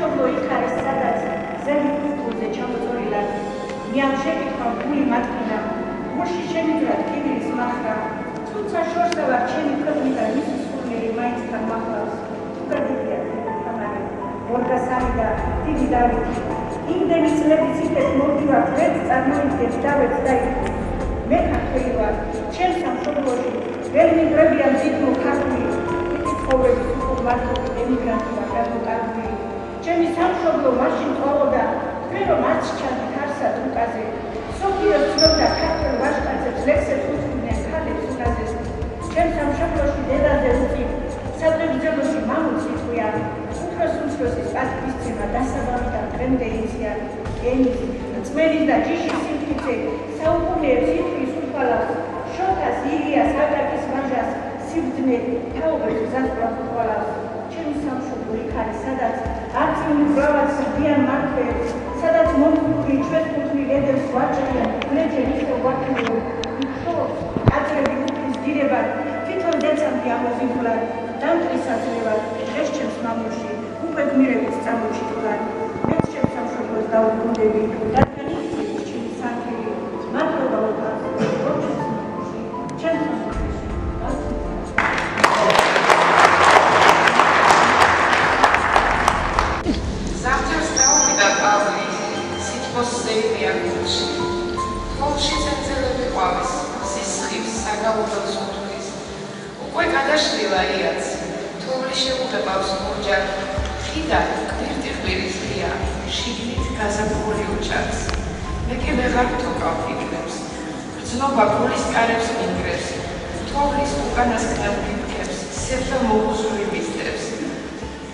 სამშობლო იქ არის, სადაც ზემი კულტურზე ჩამოწოლილად მიამ შეკითხა გული მათქინა, გულში შემიძლად კიბირის მახრა, თუმცა შორსა ვარ ჩემი ქვეყნიდან მისი სურნელი მაინც თან მახლავს. თუ გადიდია თამარი, ორგასარი და დიდი დავითი, იმდენი წლების იქეთ მოვდივართ, ვერც წარმოიდგენთ დავეც და იქ. მე ქართველი ვარ, ჩემ სამშობლოში ვერ მიგრებიან დიდმო ქართული, იქ ცხოვრების უკუღმართული ემიგრანტი ვარ გადმოტანილი. ჩემი სამშობლო მაშინ ყოლოდა, მე რომ არც ჩანდი ქარსა თუკაზე, სოფიოს ცნობდა ქართველ ვაჟკაცებს ლექსებს უთმდნენ ქალებს უნაზეს. ჩემ სამშობლოში დედაზე უწივ, სადღეგრძელოში მამულს იტყვიან, უფროს-უმცროსის პატივისცემა დასაბამიდან დღემდე იციან, ენის, წმენის და ჯიშის სიმტკიცე საუკუნეებს იტყვის უთვალავს, შოთას, ილია, საკაკის ვაჟას, სიბრძნე, თაობებს გზასკვლავ უთვალავს. ჩემი სამშობლო იქ არის, სადაც არწივი მკლავად სრდიან მართლებს, სადაც მომხდური ჩვენს კუთვნილ ედებს ვაჭრიან, გლეჯენ ისევ ვაქნიო, იქ შორს, აწრები უფლის ძირებად, თვითონ დეცამდი ამოზიდულად, დამტკისაცრებად, დღეს ჩემს მამულში, უკვე გმირებით წამოჩიტულად. მეც ჩემს სამშობლოს დაუბრუნდები, რადგან იქცევს ჩემი სანთელი, მადლობა ვუყავს, რომ ჩემს მამულში, ჩემს სამშობლოში. ზამთარს დაუვიდა პავლი, სითბოს ზეიმია გულში. თვალში წელწელები ყვავის, სისხლის საგაუბროს უთვლის. უკვე გადაშლილა იაც, თოვლი შეუღებავს მურჯად, ხიდან კვირტი-ყვირის ღია, შიგნით გაზაფხული უჭარს. მე კი ვეღარ ვთოკავ ფიქრებს, გრძნობა გულის კარებს მინგრებს, თოვლის უკანასკნელ ფიფქებს, სეფა მოუზური მისდევს.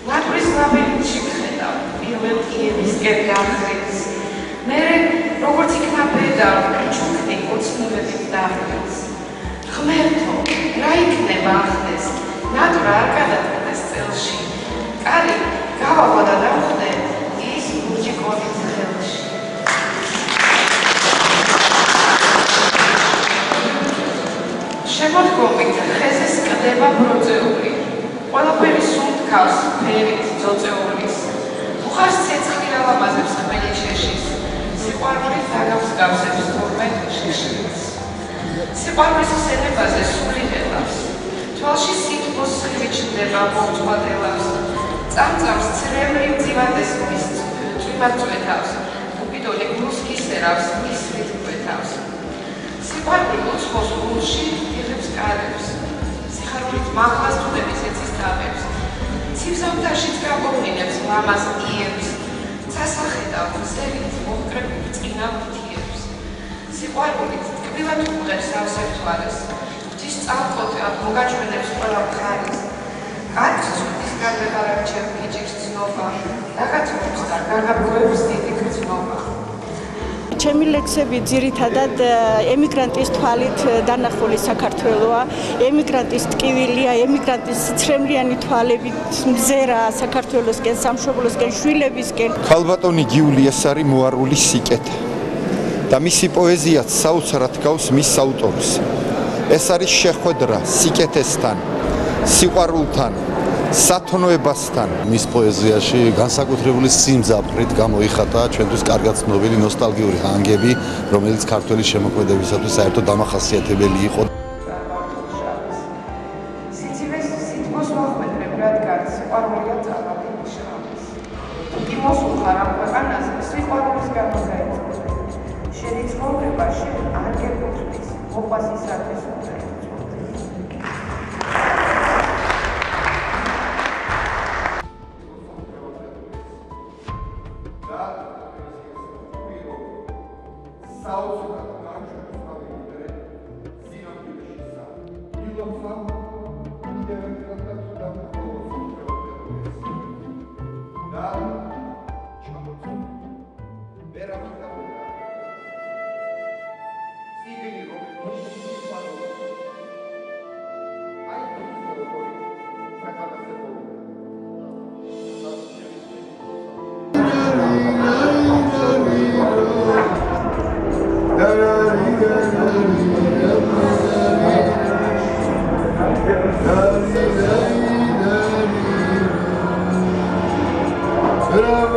ლატვრის ლაბირინთში ვხედავ, პირველ კიევისკენ გახრილს. მერე, როგორც იქნა ბედავ, ჩუქნი ოცნებებით დახრილს. ღმერთო, რა იქნება ახდეს, ნატვრა არ გადადგდეს წელში. კარი, გავაღვა და დავხდე, ის ლურჯი კონის ხელში. შემოდგომით ხეზე სკდება ბროწეული, ყველაფერი სუნთქავს ფერით ძოწეულის. უხარს ცეცხლი ალამაზებს ხმელი შეშის, სიყვარულით დაგავსგავსებს თორმე შეშლის. სიყვარულის სცენებაზე სული ელავს, თვალში სითბოს სხივი ჩნდება მოვწვადელავს, წამწამს ცრემლი მძივანდეს მის წვიმად წვეთავს, კუპიდონი გულს გისერავს, ისრით კვეთავს. სიყვარული უცხოს გულში იღებს კარებს, სიხარულით მაღლას თუნების ეცის თაღებს, ცივსამთაშიც გაბოვლინებს ლამაზ იერებს, ცასახედავ მზერით მოჰკრებულ წინა მთიებს. სიყვარულით ტკბილად უღებს ავსებ თვალეს, ღვთის წალკოთად მოგაჩვენებს ყველა მხარეს. კარგს ცუდის გარდა არჩევ ფიჭირს ცნობა, დაგაწმობს და გაგაბგოებს დიდი გრძნობა. ჩემი ლექსები ძირითადად ემიგრანტის თვალით დანახული საქართველოა, ემიგრანტის ტკივილია, ემიგრანტის ცრემლიანი თვალებით მზერა საქართველოსკენ, სამშობლოსკენ, შვილებისკენ. ქალბატონი გიული ეს არის მოარული სიკეთე და მისი პოეზიაც საოცრად გავს მის ავტორს. ეს არის შეხვედრა სიკეთესთან, სიყვარულთან, სათნოებასთან. მის პოეზიაში განსაკუთრებული სიმძაფრით გამოიხატა ჩვენთვის კარგად ცნობილი ნოსტალგიური ჰანგები, რომელიც ქართველი შემოქმედებისათვის საერთოდ დამახასიათებელი იყო. სიცივეს სითბოს მოხვედრებ, რადგან სიყვარულია წამალი ნიშნავს. კი მოსულხარ ამ ქვეყანაზე, სიყვარულის გამო გაიწვევ. შენი ცხოვრება შენ არ გეკუთვნის, მოყვასისათვის უნდა იწვევ. Dar